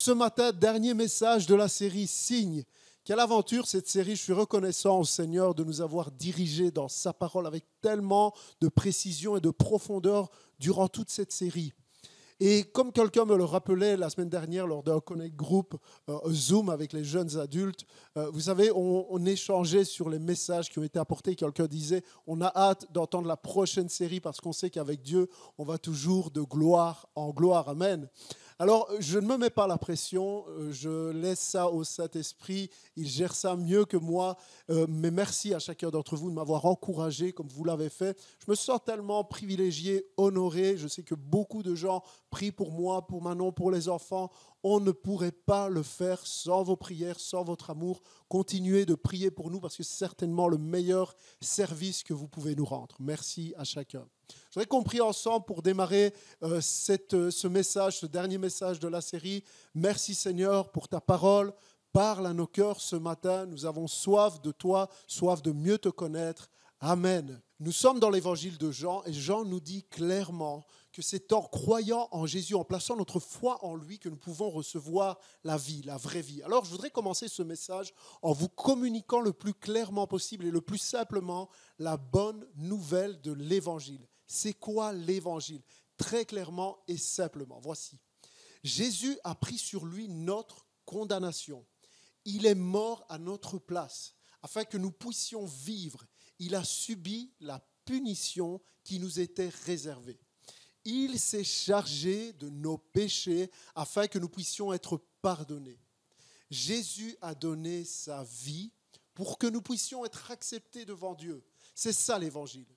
Ce matin, dernier message de la série Signes. Quelle aventure cette série, je suis reconnaissant au Seigneur de nous avoir dirigés dans sa parole avec tellement de précision et de profondeur durant toute cette série. Et comme quelqu'un me le rappelait la semaine dernière lors d'un Connect Group Zoom avec les jeunes adultes, vous savez, on échangeait sur les messages qui ont été apportés. Quelqu'un disait, on a hâte d'entendre la prochaine série parce qu'on sait qu'avec Dieu, on va toujours de gloire en gloire. Amen. Alors, je ne me mets pas la pression, je laisse ça au Saint-Esprit, il gère ça mieux que moi, mais merci à chacun d'entre vous de m'avoir encouragé comme vous l'avez fait. Je me sens tellement privilégié, honoré, je sais que beaucoup de gens prient pour moi, pour Manon, pour les enfants. On ne pourrait pas le faire sans vos prières, sans votre amour. Continuez de prier pour nous parce que c'est certainement le meilleur service que vous pouvez nous rendre. Merci à chacun. Je voudrais qu'on prie ensemble pour démarrer ce message, ce dernier message de la série. Merci Seigneur pour ta parole. Parle à nos cœurs ce matin. Nous avons soif de toi, soif de mieux te connaître. Amen. Nous sommes dans l'évangile de Jean et Jean nous dit clairement que c'est en croyant en Jésus, en plaçant notre foi en lui que nous pouvons recevoir la vie, la vraie vie. Alors je voudrais commencer ce message en vous communiquant le plus clairement possible et le plus simplement la bonne nouvelle de l'évangile. C'est quoi l'évangile? Très clairement et simplement. Voici. Jésus a pris sur lui notre condamnation. Il est mort à notre place afin que nous puissions vivre. Il a subi la punition qui nous était réservée. Il s'est chargé de nos péchés afin que nous puissions être pardonnés. Jésus a donné sa vie pour que nous puissions être acceptés devant Dieu. C'est ça l'évangile.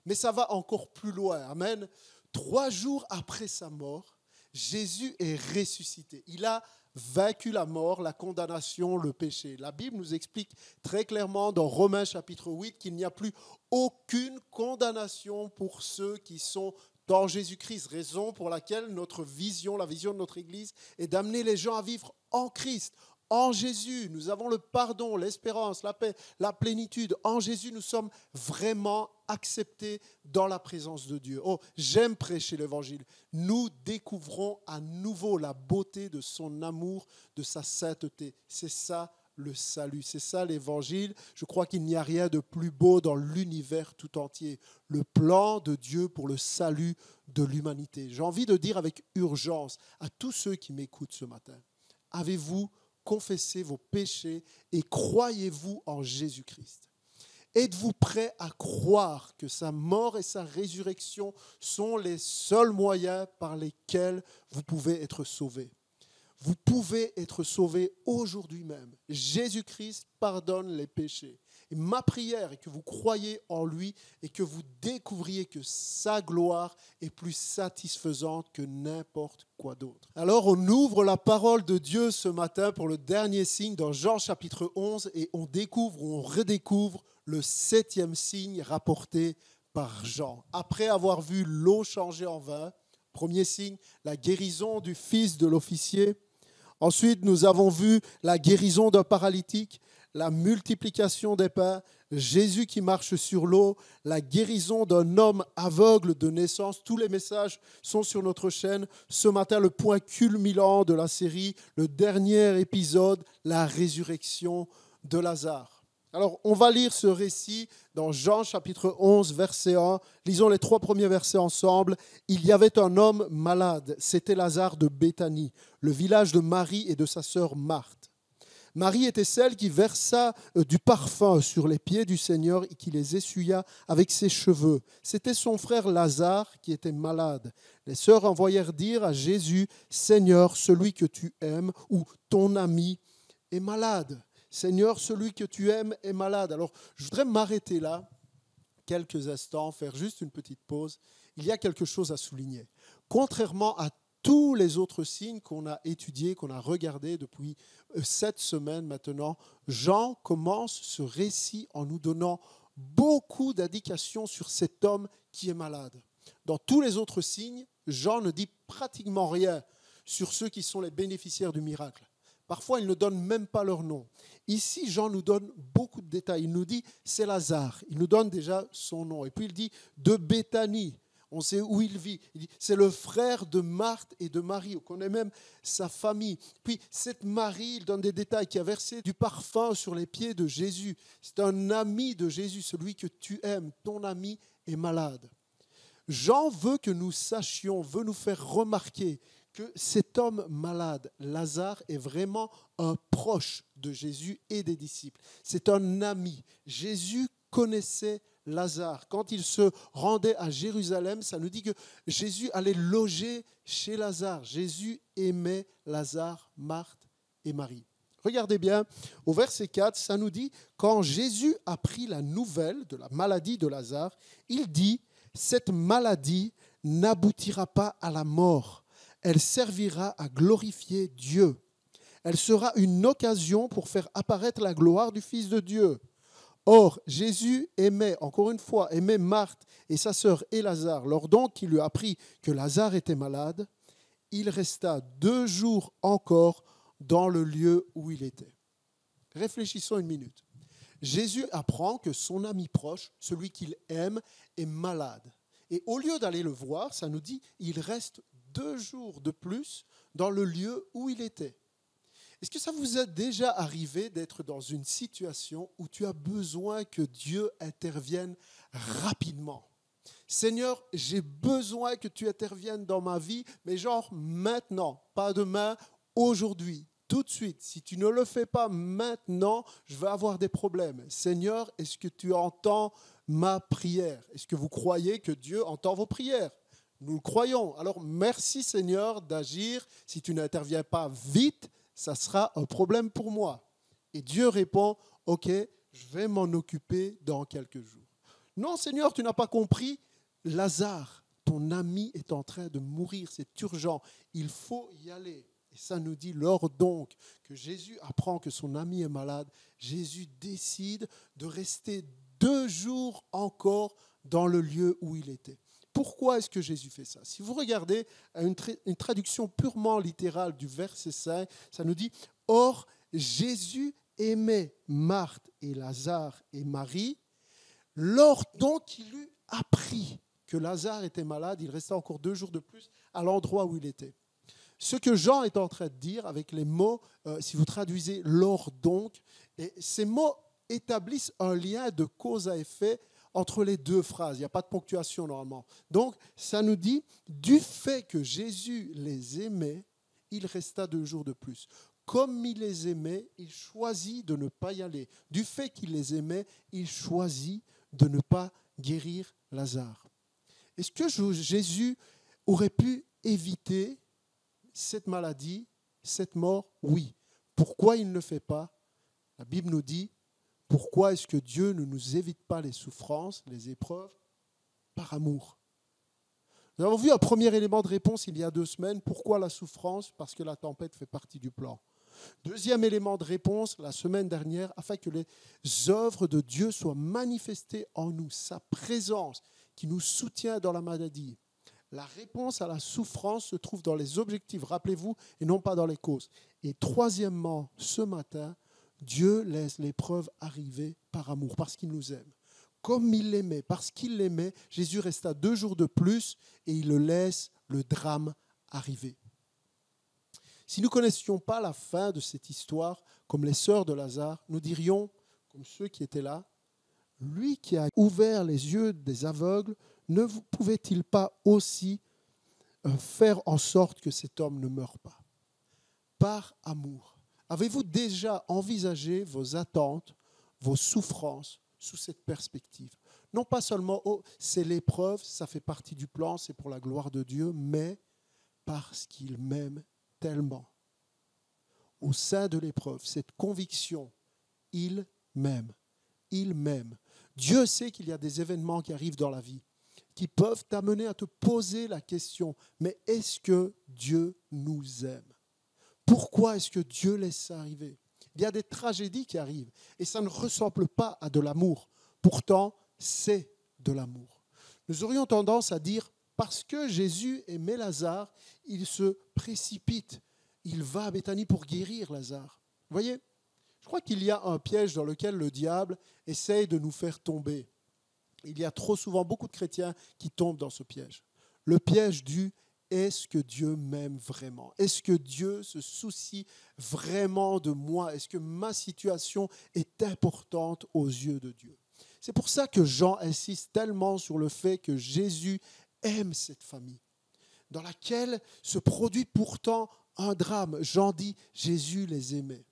Mais ça va encore plus loin. Amen. 3 jours après sa mort, Jésus est ressuscité. Il a vaincu la mort, la condamnation, le péché. La Bible nous explique très clairement dans Romains chapitre 8 qu'il n'y a plus aucune condamnation pour ceux qui sont dans Jésus-Christ. Raison pour laquelle notre vision, la vision de notre Église est d'amener les gens à vivre en Christ. En Jésus, nous avons le pardon, l'espérance, la paix, la plénitude. En Jésus, nous sommes vraiment acceptés dans la présence de Dieu. Oh, j'aime prêcher l'Évangile. Nous découvrons à nouveau la beauté de son amour, de sa sainteté. C'est ça le salut, c'est ça l'Évangile. Je crois qu'il n'y a rien de plus beau dans l'univers tout entier. Le plan de Dieu pour le salut de l'humanité. J'ai envie de dire avec urgence à tous ceux qui m'écoutent ce matin, avez-vous confessez vos péchés et croyez-vous en Jésus-Christ. Êtes-vous prêts à croire que sa mort et sa résurrection sont les seuls moyens par lesquels vous pouvez être sauvés? Vous pouvez être sauvés aujourd'hui même. Jésus-Christ pardonne les péchés. Et ma prière est que vous croyiez en lui et que vous découvriez que sa gloire est plus satisfaisante que n'importe quoi d'autre. Alors on ouvre la parole de Dieu ce matin pour le dernier signe dans Jean chapitre 11 et on découvre ou on redécouvre le 7e signe rapporté par Jean. Après avoir vu l'eau changer en vin, premier signe, la guérison du fils de l'officier. Ensuite, nous avons vu la guérison d'un paralytique, la multiplication des pains, Jésus qui marche sur l'eau, la guérison d'un homme aveugle de naissance. Tous les messages sont sur notre chaîne. Ce matin, le point culminant de la série, le dernier épisode, la résurrection de Lazare. Alors, on va lire ce récit dans Jean chapitre 11, verset 1. Lisons les 3 premiers versets ensemble. Il y avait un homme malade, c'était Lazare de Béthanie, le village de Marie et de sa sœur Marthe. Marie était celle qui versa du parfum sur les pieds du Seigneur et qui les essuya avec ses cheveux. C'était son frère Lazare qui était malade. Les sœurs envoyèrent dire à Jésus, « Seigneur, celui que tu aimes ou ton ami est malade. » Seigneur, celui que tu aimes est malade. Alors, je voudrais m'arrêter là, quelques instants, faire juste une petite pause. Il y a quelque chose à souligner. Contrairement à tous les autres signes qu'on a étudiés, qu'on a regardés depuis 7 semaines maintenant, Jean commence ce récit en nous donnant beaucoup d'indications sur cet homme qui est malade. Dans tous les autres signes, Jean ne dit pratiquement rien sur ceux qui sont les bénéficiaires du miracle. Parfois, il ne donne même pas leur nom. Ici, Jean nous donne beaucoup de détails. Il nous dit, c'est Lazare. Il nous donne déjà son nom. Et puis, il dit, de Béthanie. On sait où il vit. Il dit, c'est le frère de Marthe et de Marie. On connaît même sa famille. Puis cette Marie, il donne des détails, qui a versé du parfum sur les pieds de Jésus. C'est un ami de Jésus, celui que tu aimes. Ton ami est malade. Jean veut que nous sachions, veut nous faire remarquer que cet homme malade, Lazare, est vraiment un proche de Jésus et des disciples. C'est un ami. Jésus connaissait Lazare. Quand il se rendait à Jérusalem, ça nous dit que Jésus allait loger chez Lazare. Jésus aimait Lazare, Marthe et Marie. Regardez bien, au verset 4, ça nous dit, quand Jésus apprit la nouvelle de la maladie de Lazare, il dit, cette maladie n'aboutira pas à la mort. Elle servira à glorifier Dieu. Elle sera une occasion pour faire apparaître la gloire du Fils de Dieu. Or, Jésus aimait Marthe et sa sœur et Lazare. Lors donc qu'il lui apprit que Lazare était malade, il resta 2 jours encore dans le lieu où il était. Réfléchissons une minute. Jésus apprend que son ami proche, celui qu'il aime, est malade. Et au lieu d'aller le voir, ça nous dit, il reste 2 jours de plus dans le lieu où il était. Est-ce que ça vous est déjà arrivé d'être dans une situation où tu as besoin que Dieu intervienne rapidement ? Seigneur, j'ai besoin que tu interviennes dans ma vie, mais genre maintenant, pas demain, aujourd'hui, tout de suite. Si tu ne le fais pas maintenant, je vais avoir des problèmes. Seigneur, est-ce que tu entends ma prière ? Est-ce que vous croyez que Dieu entend vos prières ? Nous le croyons. Alors merci Seigneur d'agir. Si tu n'interviens pas vite, ça sera un problème pour moi. Et Dieu répond, ok, je vais m'en occuper dans quelques jours. Non Seigneur, tu n'as pas compris. Lazare, ton ami est en train de mourir, c'est urgent. Il faut y aller. Et ça nous dit, lors donc que Jésus apprend que son ami est malade, Jésus décide de rester 2 jours encore dans le lieu où il était. Pourquoi est-ce que Jésus fait ça ? Si vous regardez une traduction purement littérale du verset 5, ça nous dit « Or, Jésus aimait Marthe et Lazare et Marie. Lors donc il eut appris que Lazare était malade, il restait encore 2 jours de plus à l'endroit où il était. » Ce que Jean est en train de dire avec les mots, si vous traduisez « lors donc », et ces mots établissent un lien de cause à effet entre les 2 phrases. Il n'y a pas de ponctuation normalement. Donc, ça nous dit, du fait que Jésus les aimait, il resta 2 jours de plus. Comme il les aimait, il choisit de ne pas y aller. Du fait qu'il les aimait, il choisit de ne pas guérir Lazare. Est-ce que Jésus aurait pu éviter cette maladie, cette mort ? Oui. Pourquoi il ne le fait pas ? La Bible nous dit, pourquoi est-ce que Dieu ne nous évite pas les souffrances, les épreuves ? Par amour. Nous avons vu un premier élément de réponse il y a 2 semaines. Pourquoi la souffrance ? Parce que la tempête fait partie du plan. Deuxième élément de réponse, la semaine dernière, afin que les œuvres de Dieu soient manifestées en nous, sa présence qui nous soutient dans la maladie. La réponse à la souffrance se trouve dans les objectifs, rappelez-vous, et non pas dans les causes. Et troisièmement, ce matin, Dieu laisse l'épreuve arriver par amour, parce qu'il nous aime. Comme il l'aimait, parce qu'il l'aimait, Jésus resta 2 jours de plus et il le laisse le drame arriver. Si nous ne connaissions pas la fin de cette histoire, comme les sœurs de Lazare, nous dirions, comme ceux qui étaient là, lui qui a ouvert les yeux des aveugles, ne pouvait-il pas aussi faire en sorte que cet homme ne meure pas ? Par amour. Avez-vous déjà envisagé vos attentes, vos souffrances sous cette perspective ? Non pas seulement, oh, c'est l'épreuve, ça fait partie du plan, c'est pour la gloire de Dieu, mais parce qu'il m'aime tellement. Au sein de l'épreuve, cette conviction, il m'aime, il m'aime. Dieu sait qu'il y a des événements qui arrivent dans la vie, qui peuvent t'amener à te poser la question, mais est-ce que Dieu nous aime ? Pourquoi est-ce que Dieu laisse ça arriver ? Il y a des tragédies qui arrivent et ça ne ressemble pas à de l'amour. Pourtant, c'est de l'amour. Nous aurions tendance à dire, parce que Jésus aimait Lazare, il se précipite. Il va à Béthanie pour guérir Lazare. Vous voyez ? Je crois qu'il y a un piège dans lequel le diable essaye de nous faire tomber. Il y a trop souvent beaucoup de chrétiens qui tombent dans ce piège. Le piège du « est-ce que Dieu m'aime vraiment ? Est-ce que Dieu se soucie vraiment de moi ? Est-ce que ma situation est importante aux yeux de Dieu ?» C'est pour ça que Jean insiste tellement sur le fait que Jésus aime cette famille, dans laquelle se produit pourtant un drame. Jean dit « Jésus les aimait ».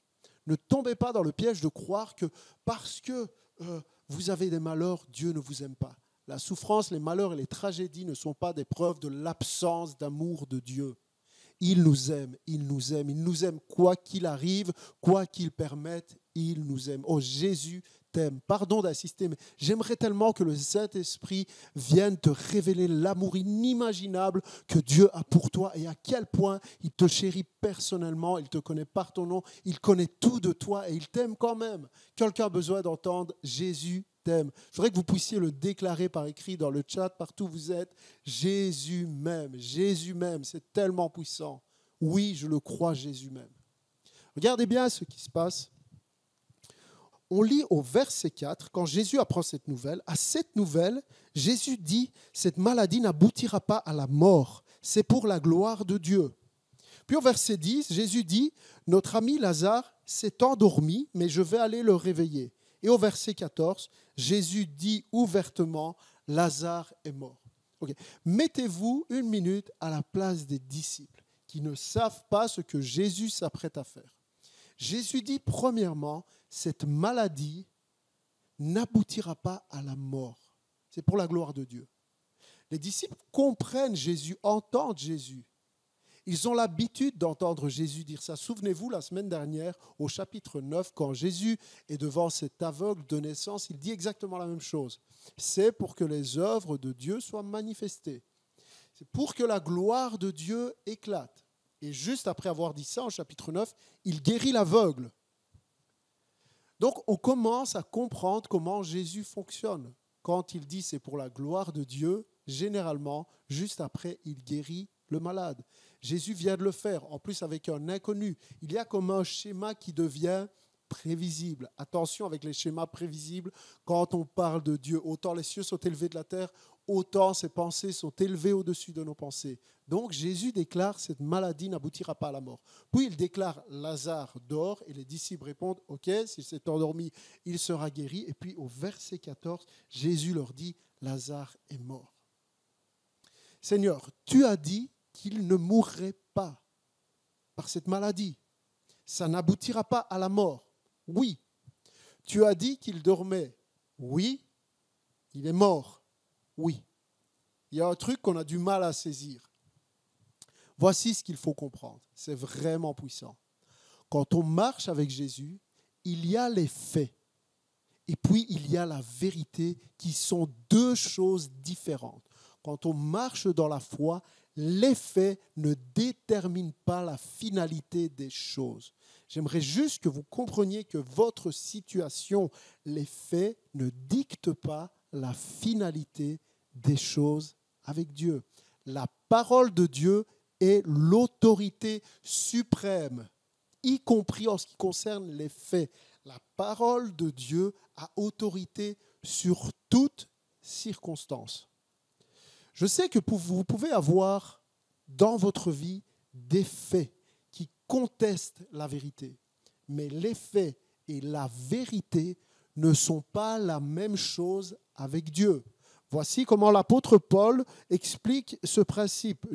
Ne tombez pas dans le piège de croire que parce que vous avez des malheurs, Dieu ne vous aime pas. La souffrance, les malheurs et les tragédies ne sont pas des preuves de l'absence d'amour de Dieu. Il nous aime, il nous aime, il nous aime quoi qu'il arrive, quoi qu'il permette, il nous aime. Oh, Jésus t'aime. Pardon d'insister, mais j'aimerais tellement que le Saint-Esprit vienne te révéler l'amour inimaginable que Dieu a pour toi et à quel point il te chérit personnellement, il te connaît par ton nom, il connaît tout de toi et il t'aime quand même. Quelqu'un a besoin d'entendre Jésus t'aime. Je voudrais que vous puissiez le déclarer par écrit dans le chat, partout où vous êtes. Jésus m'aime, Jésus m'aime, c'est tellement puissant. Oui, je le crois, Jésus m'aime. Regardez bien ce qui se passe. On lit au verset 4, quand Jésus apprend cette nouvelle, à cette nouvelle, Jésus dit, cette maladie n'aboutira pas à la mort, c'est pour la gloire de Dieu. Puis au verset 10, Jésus dit, notre ami Lazare s'est endormi, mais je vais aller le réveiller. Et au verset 14, Jésus dit ouvertement, Lazare est mort. Okay. Mettez-vous une minute à la place des disciples qui ne savent pas ce que Jésus s'apprête à faire. Jésus dit premièrement, cette maladie n'aboutira pas à la mort. C'est pour la gloire de Dieu. Les disciples comprennent Jésus, entendent Jésus. Ils ont l'habitude d'entendre Jésus dire ça. Souvenez-vous, la semaine dernière, au chapitre 9, quand Jésus est devant cet aveugle de naissance, il dit exactement la même chose. C'est pour que les œuvres de Dieu soient manifestées. C'est pour que la gloire de Dieu éclate. Et juste après avoir dit ça, au chapitre 9, il guérit l'aveugle. Donc, on commence à comprendre comment Jésus fonctionne. Quand il dit c'est pour la gloire de Dieu, généralement, juste après, il guérit le malade. Jésus vient de le faire, en plus avec un inconnu. Il y a comme un schéma qui devient prévisible. Attention avec les schémas prévisibles quand on parle de Dieu. Autant les cieux sont élevés de la terre, autant ses pensées sont élevées au-dessus de nos pensées. Donc Jésus déclare cette maladie n'aboutira pas à la mort. Puis il déclare Lazare dort et les disciples répondent ok, s'il s'est endormi, il sera guéri. Et puis au verset 14, Jésus leur dit Lazare est mort. Seigneur, tu as dit qu'il ne mourrait pas par cette maladie. Ça n'aboutira pas à la mort. Oui. Tu as dit qu'il dormait. Oui. Il est mort. Oui. Il y a un truc qu'on a du mal à saisir. Voici ce qu'il faut comprendre. C'est vraiment puissant. Quand on marche avec Jésus, il y a les faits et puis il y a la vérité qui sont deux choses différentes. Quand on marche dans la foi, les faits ne déterminent pas la finalité des choses. J'aimerais juste que vous compreniez que votre situation, les faits, ne dictent pas la finalité des choses avec Dieu. La parole de Dieu est l'autorité suprême, y compris en ce qui concerne les faits. La parole de Dieu a autorité sur toute circonstance. Je sais que vous pouvez avoir dans votre vie des faits qui contestent la vérité. Mais les faits et la vérité ne sont pas la même chose avec Dieu. Voici comment l'apôtre Paul explique ce principe.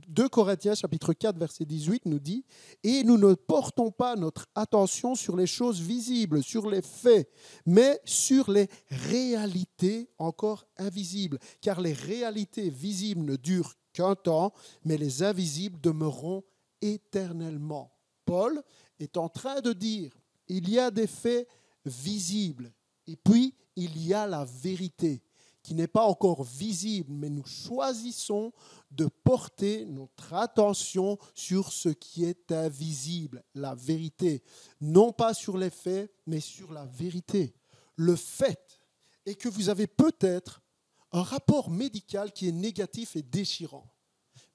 2 Corinthiens chapitre 4 verset 18 nous dit « Et nous ne portons pas notre attention sur les choses visibles, sur les faits, mais sur les réalités encore invisibles. Car les réalités visibles ne durent qu'un temps, mais les invisibles demeureront éternellement. » Paul est en train de dire « Il y a des faits visibles et puis il y a la vérité. » qui n'est pas encore visible, mais nous choisissons de porter notre attention sur ce qui est invisible, la vérité. Non pas sur les faits, mais sur la vérité. Le fait est que vous avez peut-être un rapport médical qui est négatif et déchirant.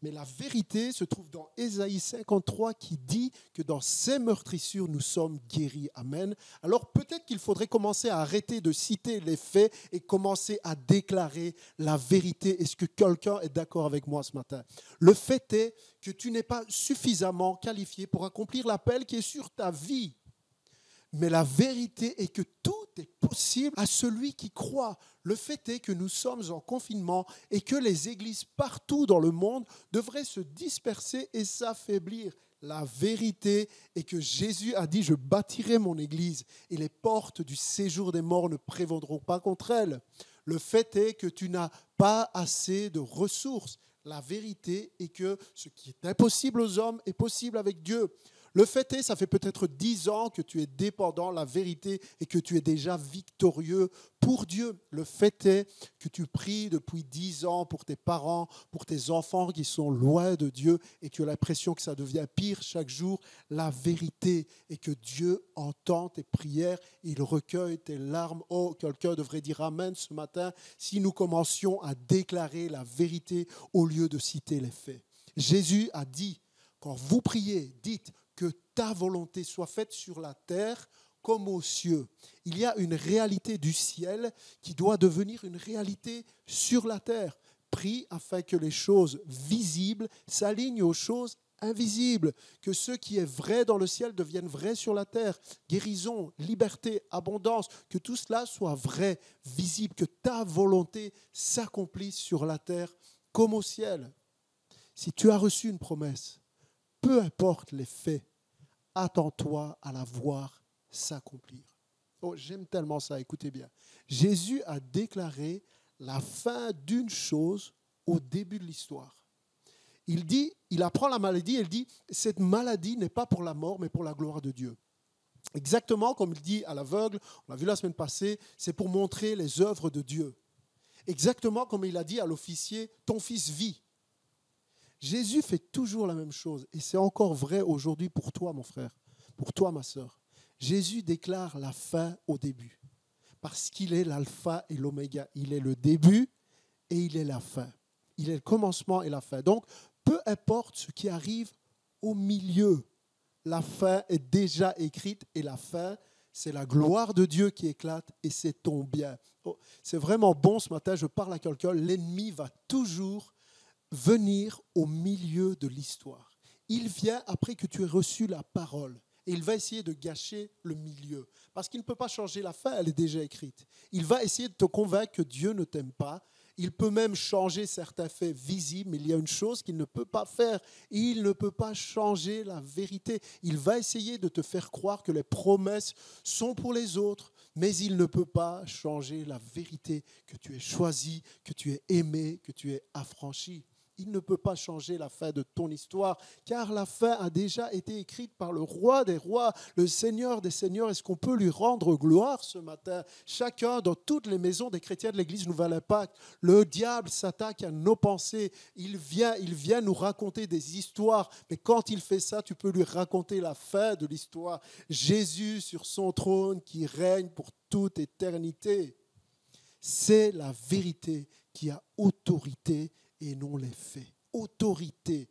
Mais la vérité se trouve dans Ésaïe 53 qui dit que dans ses meurtrissures, nous sommes guéris. Amen. Alors peut-être qu'il faudrait commencer à arrêter de citer les faits et commencer à déclarer la vérité. Est-ce que quelqu'un est d'accord avec moi ce matin? Le fait est que tu n'es pas suffisamment qualifié pour accomplir l'appel qui est sur ta vie. Mais la vérité est que tout est possible à celui qui croit. Le fait est que nous sommes en confinement et que les églises partout dans le monde devraient se disperser et s'affaiblir. La vérité est que Jésus a dit « Je bâtirai mon église et les portes du séjour des morts ne prévaudront pas contre elle ». Le fait est que tu n'as pas assez de ressources. La vérité est que ce qui est impossible aux hommes est possible avec Dieu. Le fait est, ça fait peut-être 10 ans que tu es dépendant, la vérité est que tu es déjà victorieux pour Dieu. Le fait est que tu pries depuis 10 ans pour tes parents, pour tes enfants qui sont loin de Dieu et tu as l'impression que ça devient pire chaque jour. La vérité est que Dieu entend tes prières, il recueille tes larmes. Oh, quelqu'un devrait dire Amen ce matin si nous commencions à déclarer la vérité au lieu de citer les faits. Jésus a dit, quand vous priez, dites que ta volonté soit faite sur la terre comme aux cieux. Il y a une réalité du ciel qui doit devenir une réalité sur la terre. Prie afin que les choses visibles s'alignent aux choses invisibles, que ce qui est vrai dans le ciel devienne vrai sur la terre. Guérison, liberté, abondance, que tout cela soit vrai, visible, que ta volonté s'accomplisse sur la terre comme au ciel. Si tu as reçu une promesse, peu importe les faits, attends-toi à la voir s'accomplir. Oh, j'aime tellement ça, écoutez bien. Jésus a déclaré la fin d'une chose au début de l'histoire. Il dit, il apprend la maladie, il dit, cette maladie n'est pas pour la mort, mais pour la gloire de Dieu. Exactement comme il dit à l'aveugle, on l'a vu la semaine passée, c'est pour montrer les œuvres de Dieu. Exactement comme il a dit à l'officier, ton fils vit. Jésus fait toujours la même chose et c'est encore vrai aujourd'hui pour toi, mon frère, pour toi, ma sœur. Jésus déclare la fin au début parce qu'il est l'alpha et l'oméga. Il est le début et il est la fin. Il est le commencement et la fin. Donc, peu importe ce qui arrive au milieu, la fin est déjà écrite et la fin, c'est la gloire de Dieu qui éclate et c'est ton bien. Oh, c'est vraiment bon ce matin, je parle à quelqu'un, l'ennemi va toujours venir au milieu de l'histoire. Il vient après que tu aies reçu la parole et il va essayer de gâcher le milieu parce qu'il ne peut pas changer la fin, elle est déjà écrite. Il va essayer de te convaincre que Dieu ne t'aime pas. Il peut même changer certains faits visibles, mais il y a une chose qu'il ne peut pas faire. Il ne peut pas changer la vérité. Il va essayer de te faire croire que les promesses sont pour les autres, mais il ne peut pas changer la vérité, que tu es choisi, que tu es aimé, que tu es affranchi. Il ne peut pas changer la fin de ton histoire, car la fin a déjà été écrite par le roi des rois, le Seigneur des seigneurs. Est-ce qu'on peut lui rendre gloire ce matin? Chacun, dans toutes les maisons des chrétiens de l'Église Nouvel Impact, le diable s'attaque à nos pensées. Il vient nous raconter des histoires, mais quand il fait ça, tu peux lui raconter la fin de l'histoire. Jésus sur son trône qui règne pour toute éternité. C'est la vérité qui a autorité et non les faits. Autorité.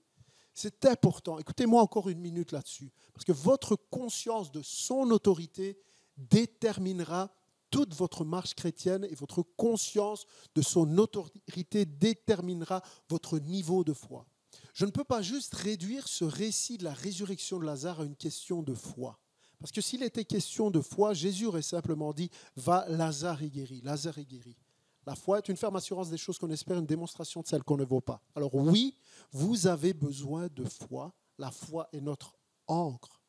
C'est important. Écoutez-moi encore une minute là-dessus. Parce que votre conscience de son autorité déterminera toute votre marche chrétienne et votre conscience de son autorité déterminera votre niveau de foi. Je ne peux pas juste réduire ce récit de la résurrection de Lazare à une question de foi. Parce que s'il était question de foi, Jésus aurait simplement dit « Va, Lazare est guéri, Lazare est guéri ». La foi est une ferme assurance des choses qu'on espère, une démonstration de celles qu'on ne voit pas. Alors oui, vous avez besoin de foi. La foi est notre encre.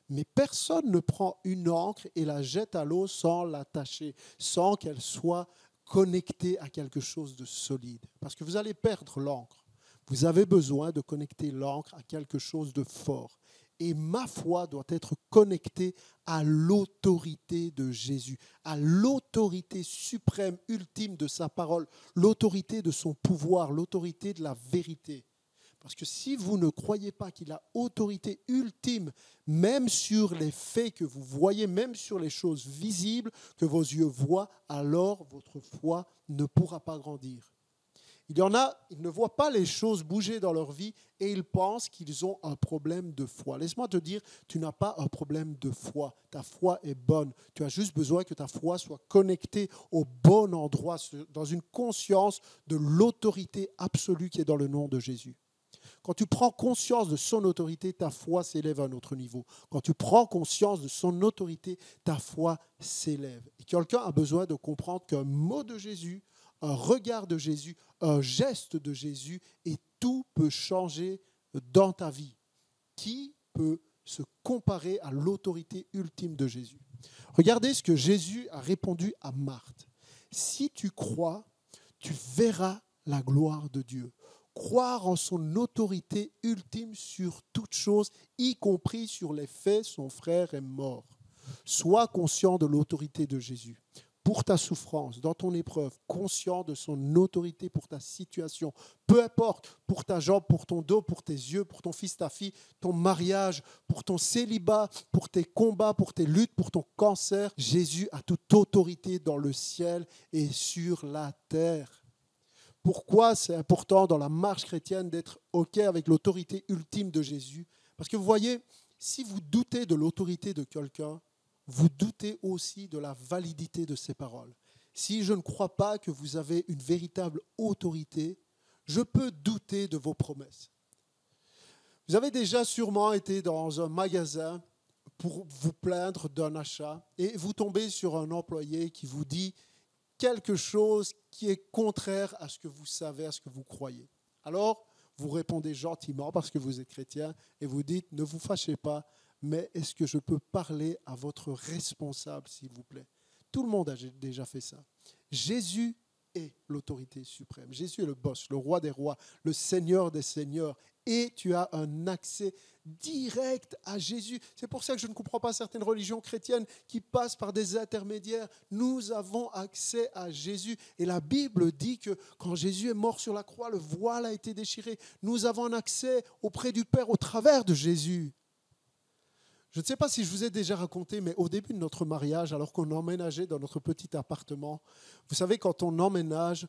Mais personne ne prend une encre et la jette à l'eau sans l'attacher, sans qu'elle soit connectée à quelque chose de solide. Parce que vous allez perdre l'encre. Vous avez besoin de connecter l'encre à quelque chose de fort. Et ma foi doit être connectée à l'autorité de Jésus, à l'autorité suprême, ultime de sa parole, l'autorité de son pouvoir, l'autorité de la vérité. Parce que si vous ne croyez pas qu'il a autorité ultime, même sur les faits que vous voyez, même sur les choses visibles que vos yeux voient, alors votre foi ne pourra pas grandir. Il y en a, ils ne voient pas les choses bouger dans leur vie et ils pensent qu'ils ont un problème de foi. Laisse-moi te dire, tu n'as pas un problème de foi. Ta foi est bonne. Tu as juste besoin que ta foi soit connectée au bon endroit, dans une conscience de l'autorité absolue qui est dans le nom de Jésus. Quand tu prends conscience de son autorité, ta foi s'élève à un autre niveau. Quand tu prends conscience de son autorité, ta foi s'élève. Et quelqu'un a besoin de comprendre qu'un mot de Jésus, un regard de Jésus, un geste de Jésus, et tout peut changer dans ta vie. Qui peut se comparer à l'autorité ultime de Jésus? Regardez ce que Jésus a répondu à Marthe. Si tu crois, tu verras la gloire de Dieu. Croire en son autorité ultime sur toute chose, y compris sur les faits, son frère est mort. Sois conscient de l'autorité de Jésus. Pour ta souffrance, dans ton épreuve, conscient de son autorité pour ta situation. Peu importe, pour ta jambe, pour ton dos, pour tes yeux, pour ton fils, ta fille, ton mariage, pour ton célibat, pour tes combats, pour tes luttes, pour ton cancer. Jésus a toute autorité dans le ciel et sur la terre. Pourquoi c'est important dans la marche chrétienne d'être OK avec l'autorité ultime de Jésus? Parce que vous voyez, si vous doutez de l'autorité de quelqu'un, vous doutez aussi de la validité de ses paroles. Si je ne crois pas que vous avez une véritable autorité, je peux douter de vos promesses. Vous avez déjà sûrement été dans un magasin pour vous plaindre d'un achat et vous tombez sur un employé qui vous dit quelque chose qui est contraire à ce que vous savez, à ce que vous croyez. Alors, vous répondez gentiment parce que vous êtes chrétien et vous dites, ne vous fâchez pas, mais est-ce que je peux parler à votre responsable, s'il vous plaît? Tout le monde a déjà fait ça. Jésus est l'autorité suprême. Jésus est le boss, le roi des rois, le seigneur des seigneurs. Et tu as un accès direct à Jésus. C'est pour ça que je ne comprends pas certaines religions chrétiennes qui passent par des intermédiaires. Nous avons accès à Jésus. Et la Bible dit que quand Jésus est mort sur la croix, le voile a été déchiré. Nous avons un accès auprès du Père au travers de Jésus. Je ne sais pas si je vous ai déjà raconté, mais au début de notre mariage, alors qu'on emménageait dans notre petit appartement, vous savez, quand on emménage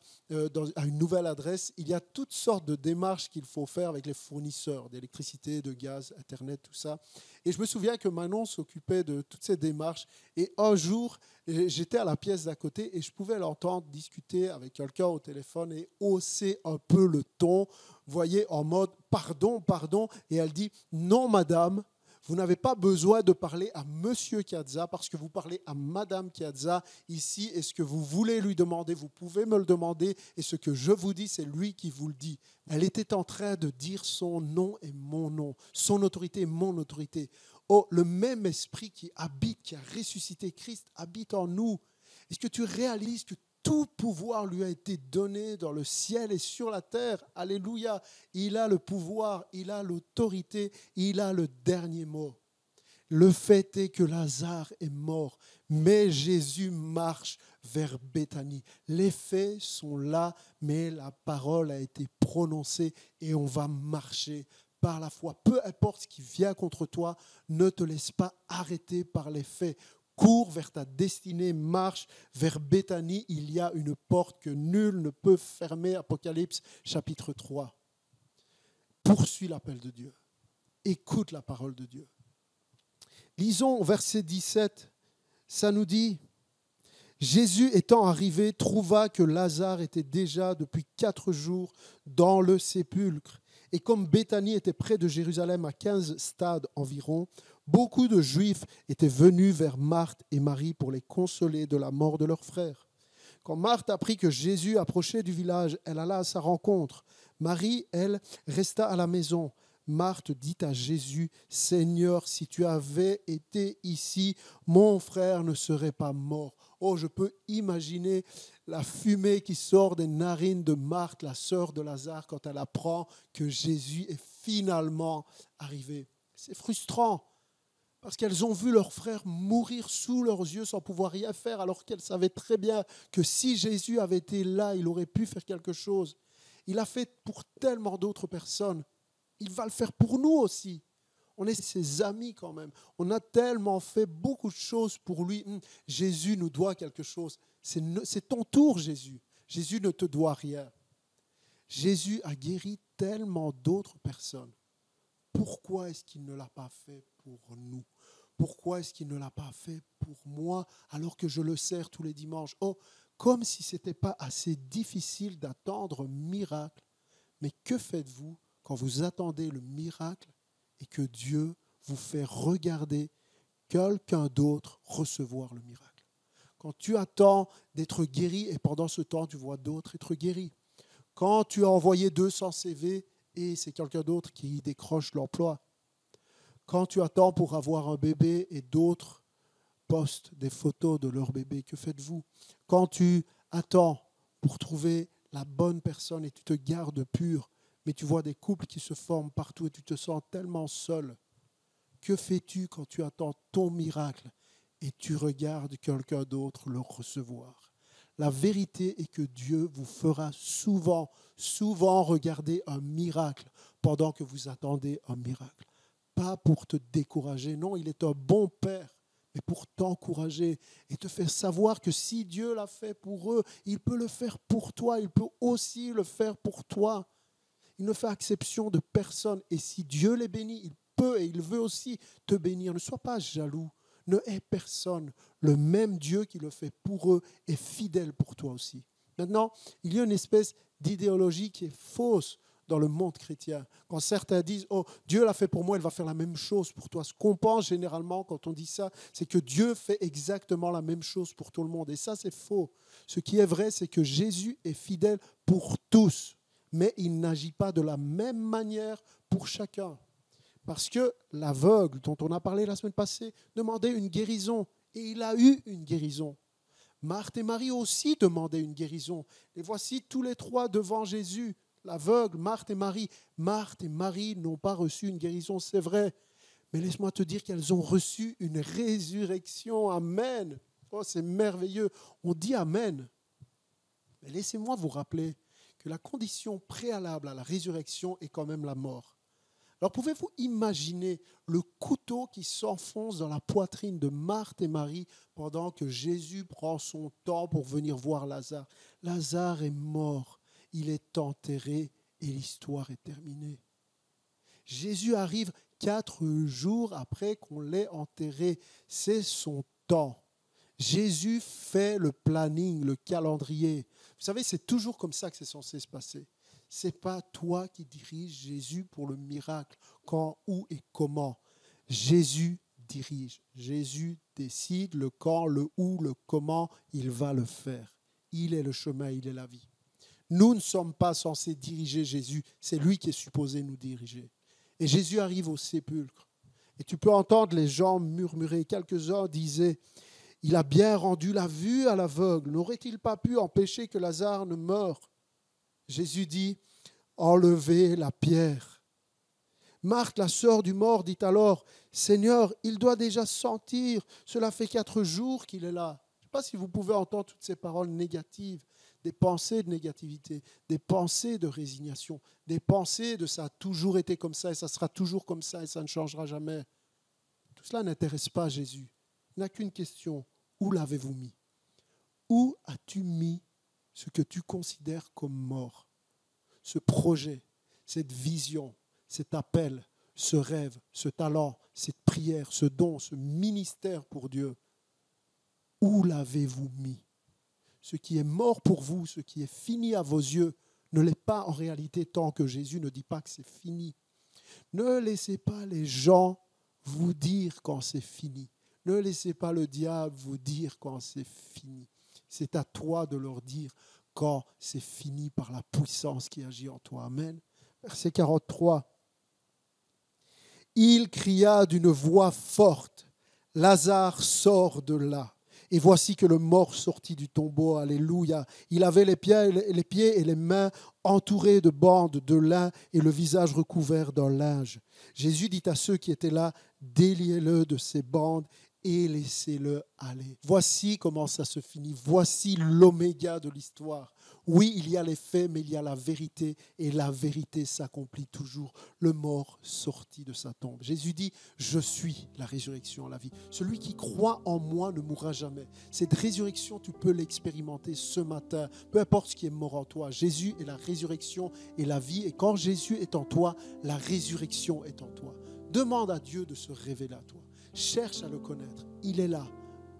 à une nouvelle adresse, il y a toutes sortes de démarches qu'il faut faire avec les fournisseurs d'électricité, de gaz, Internet, tout ça. Et je me souviens que Manon s'occupait de toutes ces démarches. Et un jour, j'étais à la pièce d'à côté et je pouvais l'entendre discuter avec quelqu'un au téléphone et hausser un peu le ton, vous voyez, en mode « pardon, pardon ». Et elle dit « non, madame ». Vous n'avez pas besoin de parler à Monsieur Chiazza parce que vous parlez à Madame Chiazza ici. Et ce que vous voulez lui demander, vous pouvez me le demander. Et ce que je vous dis, c'est lui qui vous le dit. Elle était en train de dire son nom et mon nom, son autorité et mon autorité. Oh, le même esprit qui habite, qui a ressuscité Christ, habite en nous. Est-ce que tu réalises que tout pouvoir lui a été donné dans le ciel et sur la terre? Alléluia. Il a le pouvoir, il a l'autorité, il a le dernier mot. Le fait est que Lazare est mort, mais Jésus marche vers Béthanie. Les faits sont là, mais la parole a été prononcée et on va marcher par la foi. Peu importe ce qui vient contre toi, ne te laisse pas arrêter par les faits. Cours vers ta destinée, marche vers Béthanie. Il y a une porte que nul ne peut fermer. Apocalypse chapitre 3. Poursuis l'appel de Dieu. Écoute la parole de Dieu. Lisons verset 17. Ça nous dit, Jésus étant arrivé, trouva que Lazare était déjà depuis 4 jours dans le sépulcre. Et comme Béthanie était près de Jérusalem à 15 stades environ, beaucoup de Juifs étaient venus vers Marthe et Marie pour les consoler de la mort de leur frère. Quand Marthe apprit que Jésus approchait du village, elle alla à sa rencontre. Marie, elle, resta à la maison. Marthe dit à Jésus, « Seigneur, si tu avais été ici, mon frère ne serait pas mort. » Oh, je peux imaginer la fumée qui sort des narines de Marthe, la sœur de Lazare, quand elle apprend que Jésus est finalement arrivé. C'est frustrant. Parce qu'elles ont vu leur frère mourir sous leurs yeux sans pouvoir rien faire, alors qu'elles savaient très bien que si Jésus avait été là, il aurait pu faire quelque chose. Il a fait pour tellement d'autres personnes. Il va le faire pour nous aussi. On est ses amis quand même. On a tellement fait beaucoup de choses pour lui. Jésus nous doit quelque chose. C'est ton tour, Jésus. Jésus ne te doit rien. Jésus a guéri tellement d'autres personnes. Pourquoi est-ce qu'il ne l'a pas fait pour nous? Pourquoi est-ce qu'il ne l'a pas fait pour moi alors que je le sers tous les dimanches? Oh, comme si ce n'était pas assez difficile d'attendre un miracle. Mais que faites-vous quand vous attendez le miracle et que Dieu vous fait regarder quelqu'un d'autre recevoir le miracle? Quand tu attends d'être guéri et pendant ce temps, tu vois d'autres être guéris. Quand tu as envoyé 200 CV et c'est quelqu'un d'autre qui décroche l'emploi. Quand tu attends pour avoir un bébé et d'autres postent des photos de leur bébé, que faites-vous? Quand tu attends pour trouver la bonne personne et tu te gardes pur, mais tu vois des couples qui se forment partout et tu te sens tellement seul, que fais-tu quand tu attends ton miracle et tu regardes quelqu'un d'autre le recevoir? La vérité est que Dieu vous fera souvent regarder un miracle pendant que vous attendez un miracle. Pas pour te décourager, non, il est un bon Père, mais pour t'encourager et te faire savoir que si Dieu l'a fait pour eux, il peut le faire pour toi, il peut aussi le faire pour toi. Il ne fait exception de personne et si Dieu les bénit, il peut et il veut aussi te bénir. Ne sois pas jaloux, ne hais personne. Le même Dieu qui le fait pour eux est fidèle pour toi aussi. Maintenant, il y a une espèce d'idéologie qui est fausse dans le monde chrétien. Quand certains disent « Oh, Dieu l'a fait pour moi, il va faire la même chose pour toi ». Ce qu'on pense généralement quand on dit ça, c'est que Dieu fait exactement la même chose pour tout le monde. Et ça, c'est faux. Ce qui est vrai, c'est que Jésus est fidèle pour tous, mais il n'agit pas de la même manière pour chacun. Parce que l'aveugle, dont on a parlé la semaine passée, demandait une guérison, et il a eu une guérison. Marthe et Marie aussi demandaient une guérison. Et voici tous les trois devant Jésus. L'aveugle, Marthe et Marie. Marthe et Marie n'ont pas reçu une guérison, c'est vrai. Mais laisse-moi te dire qu'elles ont reçu une résurrection. Amen. Oh, c'est merveilleux. On dit Amen. Mais laissez-moi vous rappeler que la condition préalable à la résurrection est quand même la mort. Alors pouvez-vous imaginer le couteau qui s'enfonce dans la poitrine de Marthe et Marie pendant que Jésus prend son temps pour venir voir Lazare? Lazare est mort. Il est enterré et l'histoire est terminée. Jésus arrive 4 jours après qu'on l'ait enterré. C'est son temps. Jésus fait le planning, le calendrier. Vous savez, c'est toujours comme ça que c'est censé se passer. Ce n'est pas toi qui diriges Jésus pour le miracle, quand, où et comment. Jésus dirige. Jésus décide le quand, le où, le comment, il va le faire. Il est le chemin, il est la vie. Nous ne sommes pas censés diriger Jésus, c'est lui qui est supposé nous diriger. Et Jésus arrive au sépulcre. Et tu peux entendre les gens murmurer. Quelques-uns disaient, il a bien rendu la vue à l'aveugle. N'aurait-il pas pu empêcher que Lazare ne meure? Jésus dit, enlevez la pierre. Marthe, la sœur du mort, dit alors, Seigneur, il doit déjà sentir, cela fait 4 jours qu'il est là. Je ne sais pas si vous pouvez entendre toutes ces paroles négatives, des pensées de négativité, des pensées de résignation, des pensées de ça a toujours été comme ça et ça sera toujours comme ça et ça ne changera jamais. Tout cela n'intéresse pas Jésus. Il n'a qu'une question, où l'avez-vous mis? Où as-tu mis ce que tu considères comme mort? Ce projet, cette vision, cet appel, ce rêve, ce talent, cette prière, ce don, ce ministère pour Dieu. Où l'avez-vous mis? Ce qui est mort pour vous, ce qui est fini à vos yeux, ne l'est pas en réalité tant que Jésus ne dit pas que c'est fini. Ne laissez pas les gens vous dire quand c'est fini. Ne laissez pas le diable vous dire quand c'est fini. C'est à toi de leur dire quand c'est fini par la puissance qui agit en toi. Amen. Verset 43. Il cria d'une voix forte, Lazare sort de là. Et voici que le mort sortit du tombeau. Alléluia. Il avait les pieds et les mains entourés de bandes de lin et le visage recouvert d'un linge. Jésus dit à ceux qui étaient là, déliez-le de ces bandes et laissez-le aller. Voici comment ça se finit. Voici l'oméga de l'histoire. Oui, il y a les faits, mais il y a la vérité, et la vérité s'accomplit toujours. Le mort sortit de sa tombe. Jésus dit, je suis la résurrection, la vie. Celui qui croit en moi ne mourra jamais. Cette résurrection, tu peux l'expérimenter ce matin, peu importe ce qui est mort en toi. Jésus est la résurrection et la vie, et quand Jésus est en toi, la résurrection est en toi. Demande à Dieu de se révéler à toi. Cherche à le connaître. Il est là,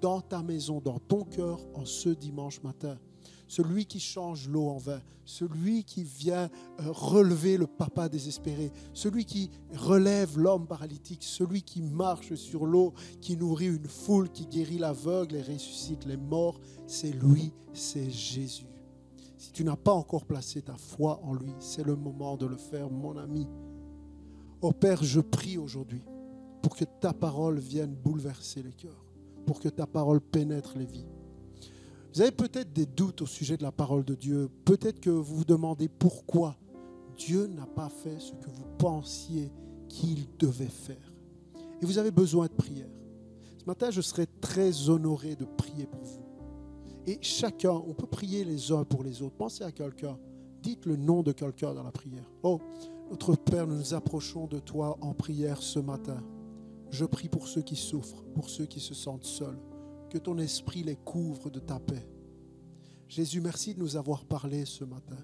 dans ta maison, dans ton cœur, en ce dimanche matin. Celui qui change l'eau en vin, celui qui vient relever le papa désespéré, celui qui relève l'homme paralytique, celui qui marche sur l'eau, qui nourrit une foule, qui guérit l'aveugle et ressuscite les morts, c'est lui, c'est Jésus. Si tu n'as pas encore placé ta foi en lui, c'est le moment de le faire, mon ami. Oh Père, je prie aujourd'hui pour que ta parole vienne bouleverser les cœurs, pour que ta parole pénètre les vies. Vous avez peut-être des doutes au sujet de la parole de Dieu. Peut-être que vous vous demandez pourquoi Dieu n'a pas fait ce que vous pensiez qu'il devait faire. Et vous avez besoin de prière. Ce matin, je serai très honoré de prier pour vous. Et chacun, on peut prier les uns pour les autres. Pensez à quelqu'un. Dites le nom de quelqu'un dans la prière. Oh, notre Père, nous nous approchons de toi en prière ce matin. Je prie pour ceux qui souffrent, pour ceux qui se sentent seuls. Que ton esprit les couvre de ta paix. Jésus, merci de nous avoir parlé ce matin.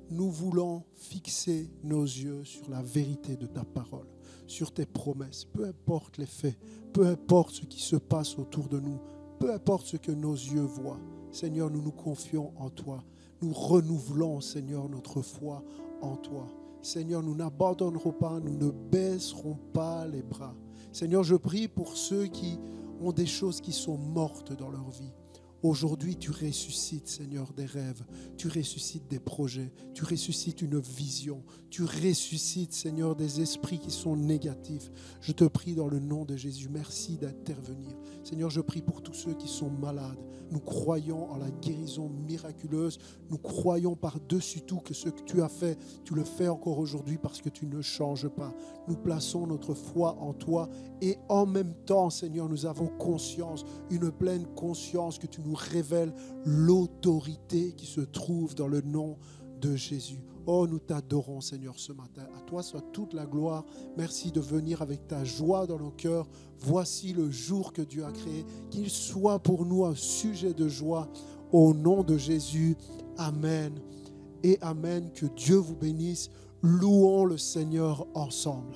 Nous voulons fixer nos yeux sur la vérité de ta parole, sur tes promesses. Peu importe les faits, peu importe ce qui se passe autour de nous, peu importe ce que nos yeux voient. Seigneur, nous nous confions en toi. Nous renouvelons, Seigneur, notre foi en toi. Seigneur, nous n'abandonnerons pas, nous ne baisserons pas les bras. Seigneur, je prie pour ceux qui ont des choses qui sont mortes dans leur vie. Aujourd'hui, tu ressuscites, Seigneur, des rêves. Tu ressuscites des projets. Tu ressuscites une vision. Tu ressuscites, Seigneur, des esprits qui sont négatifs. Je te prie dans le nom de Jésus. Merci d'intervenir. Seigneur, je prie pour tous ceux qui sont malades. Nous croyons en la guérison miraculeuse. Nous croyons par-dessus tout que ce que tu as fait, tu le fais encore aujourd'hui parce que tu ne changes pas. Nous plaçons notre foi en toi et en même temps, Seigneur, nous avons conscience, une pleine conscience que tu nous révèles l'autorité qui se trouve dans le nom de Jésus. Oh, nous t'adorons, Seigneur, ce matin. À toi soit toute la gloire. Merci de venir avec ta joie dans nos cœurs. Voici le jour que Dieu a créé. Qu'il soit pour nous un sujet de joie. Au nom de Jésus, Amen et Amen. Que Dieu vous bénisse. Louons le Seigneur ensemble.